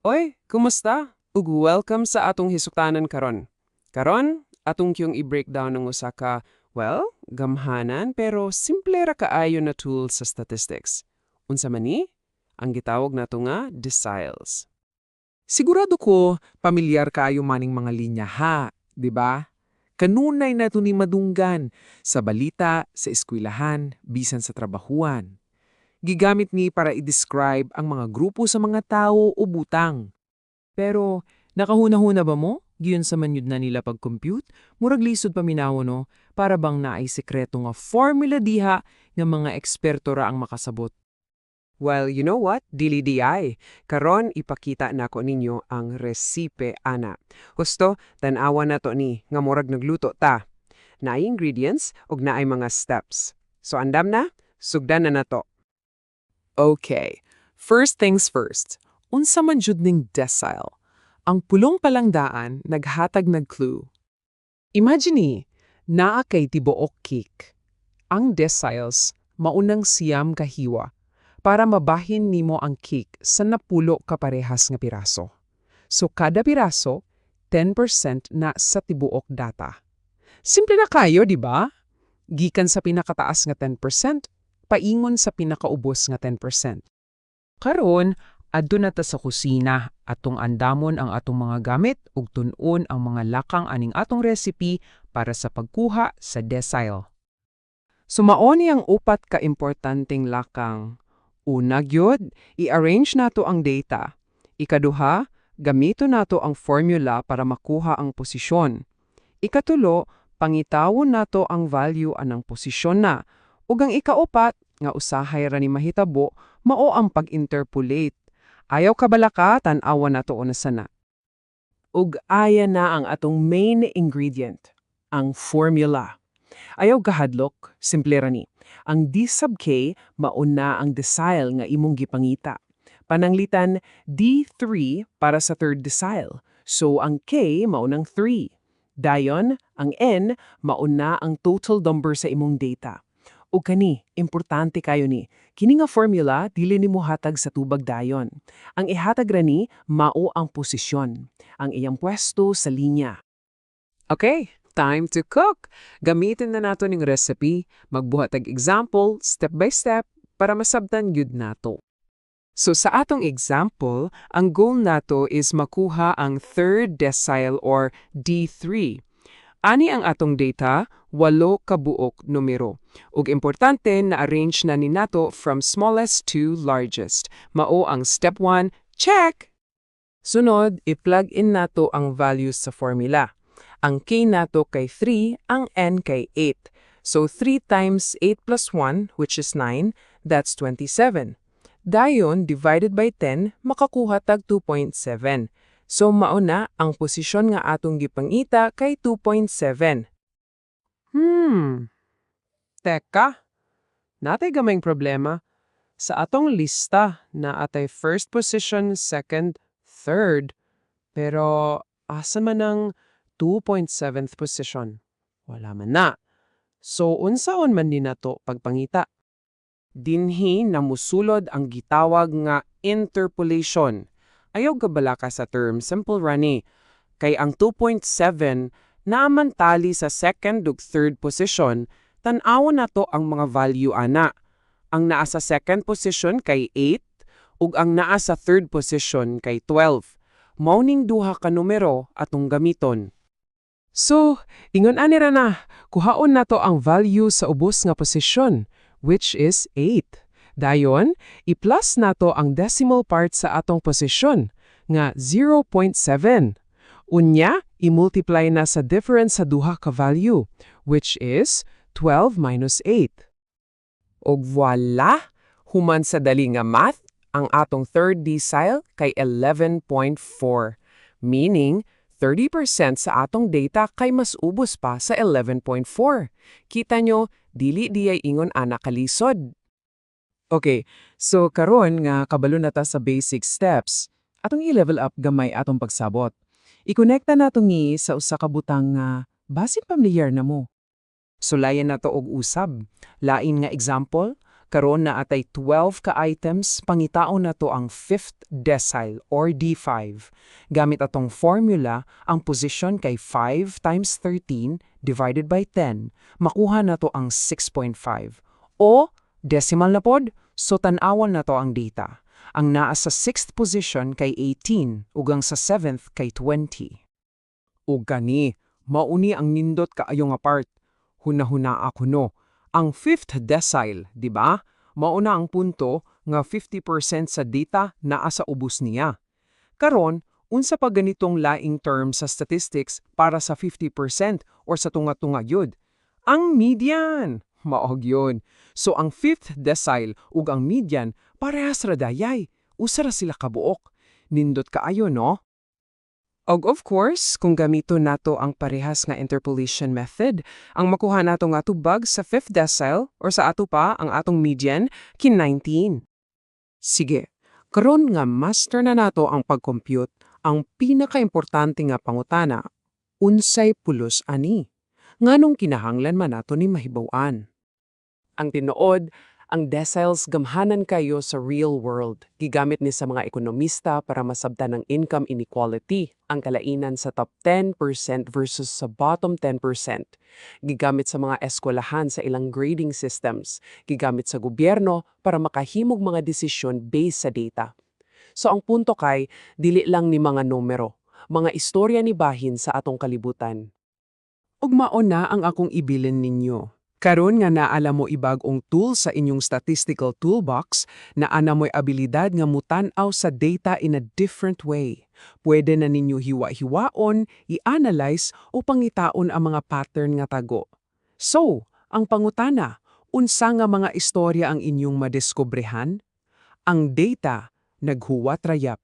Oy, kumusta? Ug welcome sa atong hisuktanan karon. Karon, atong kiyong i-breakdown ng usa ka, gamhanan pero simple ra kaayo na tool sa statistics. Unsa man ni? Ang gitawag nato nga deciles. Sigurado ko, pamilyar kayo maning mga linya ha, di ba? Kanunay na ito ni madunggan sa balita, sa eskwelahan, bisan sa trabahuan. Gigamit ni para i-describe ang mga grupo sa mga tao o butang. Pero, nakahuna-huna ba mo? Giyon sa manyud na nila pag-compute? Murag lisod paminaw no? Para bang naay sekreto nga formula diha nga mga eksperto ra ang makasabot. Well, you know what? Dili di ay. Karon ipakita nako ninyo ang resipe ana. Husto, tan-awa na to ni nga murag nagluto ta. Naay ingredients ug naay mga steps. So andam na, sugdan na nato. Okay, first things first. Unsa man jud ning decile? Ang pulong palang naghatag nag clue. Imagine ni, naa kay tibuok cake. Ang deciles maunang siyam kahiwa para mabahin nimo ang cake sa napulo kaparehas nga piraso. So kada piraso 10% na sa tibuok data. Simple na kayo, di ba? Gikan sa pinakataas nga 10%, paingon sa pinakaubos nga 10%. Karon, adto na ta sa kusina atong andamon ang atong mga gamit ug tun-on ang mga lakang aning atong recipe para sa pagkuha sa decile. Sumao ni ang upat ka importanteng lakang. Una gyud, i-arrange nato ang data. Ikaduha, gamito nato ang formula para makuha ang posisyon. Ikatulo, pangitawon nato ang value anang posisyon na. Ug ang ikaupat, nga usahay ra ni mahitabo, mao ang pag-interpolate. Ayaw kabalaka, tan-awa nato una sana. Ug aya na ang atong main ingredient, ang formula. Ayaw gahadlok, simple ra ni. Ang D sub K mauna ang decile nga imong gipangita. Pananglitan D3 para sa third decile. So ang K maunang 3. Dayon, ang N mauna ang total number sa imong data. O kani, importante kayo ni. Kini nga formula dili nimo hatag sa tubag dayon. Ang ihatag ra ni mao ang posisyon, ang iyang pwesto sa linya. Okay, time to cook! Gamitin na nato ning recipe, magbuhat tag example, step by step, para masabtan gyud nato. So sa atong example, ang goal nato is makuha ang third decile or D3. Ani ang atong data, 8 kabuok numero. Ug importante na arrange na ni nato from smallest to largest. Mao ang step 1, check! Sunod, i-plug in nato ang values sa formula. Ang K nato kay 3, ang N kay 8. So 3 times 8 plus 1, which is 9, that's 27. Dayon, divided by 10, makakuha tag 2.7. So mauna, ang posisyon nga atong gipangita kay 2.7. Teka, natay gamayng problema. Sa atong lista na atay first position, second, third, pero asa man ang 2.7th position? Wala man na. So unsaon man din nato pagpangita? Dinhi namusulod ang gitawag nga interpolation. Ayaw gabala ka sa term simple rani. Kay ang 2.7 naaman tali sa second ug third position, tan-awon nato ang mga value ana. Ang naa sa second position kay 8 ug ang naa sa third position kay 12. Mauning duha ka numero atong gamiton. So, ingon ani ra na, kuhaon nato ang value sa ubos nga posisyon, which is 8. Dayon, i-plus nato ang decimal part sa atong posisyon, nga 0.7. Unya, i-multiply na sa difference sa duha ka value, which is 12 minus 8. Og voila! Human sa dali nga math, ang atong third decile kay 11.4. Meaning, 30% sa atong data kay mas ubos pa sa 11.4. Kita nyo, dili diyay ingon ana kalisod. Okay, so karon nga kabalo na ta sa basic steps, atong i-level up gamay atong pagsabot. I-connecta nato ni sa usa ka butang nga basin pamilyar na mo. Sulayan na to og usab. Lain nga example, Karon na atay 12 ka items, pangitaon na to ang 5th decile or D5. Gamit atong formula, ang position kay 5 times 13 divided by 10, makuha na to ang 6.5. O, decimal na pod, so tanawan na to ang data. Ang naa sa 6th position kay 18, ugang sa 7th kay 20. O gani, mauni ang nindot kaayong apart. Hunahuna ako no. Ang 5th decile, di ba? Mauna ang punto nga 50% sa data naa sa ubos niya. Karon, unsa pa ganitong laing term sa statistics para sa 50% or sa tunga-tunga yun? Ang median! Maog yun. So ang 5th decile ug ang median parehas ra dayay. Usa ra sila kabuok. Nindot kaayo no? Og of course, kung gamito nato ang parehas nga interpolation method, ang makuha nato nga tubag sa 5th decile or sa ato pa ang atong median kin 19. Sige, karon nga master na nato ang pag-compute, ang pinakaimportante nga pangutana, unsay pulos ani? Nganong kinahanglan man nato ni mahibaw-an? Ang tinuod, ang deciles gamhanan kayo sa real world. Gigamit ni sa mga ekonomista para masabtan ng income inequality, ang kalainan sa top 10% versus sa bottom 10%. Gigamit sa mga eskwelahan sa ilang grading systems. Gigamit sa gobyerno para makahimog mga desisyon based sa data. So ang punto kay, dili lang ni mga numero, mga istorya ni bahin sa atong kalibutan. Ug maon na ang akong ibilin ninyo. Karon nga naala mo ibag-ong tool sa inyong statistical toolbox na ana mo'y abilidad nga mutan-aw sa data in a different way. Pwede na ninyo hiwa-hiwaon, i-analyze o pangitaon ang mga pattern nga tago. So, ang pangutana, unsa nga mga istorya ang inyong madeskobrehan? Ang data naghuwat rayap.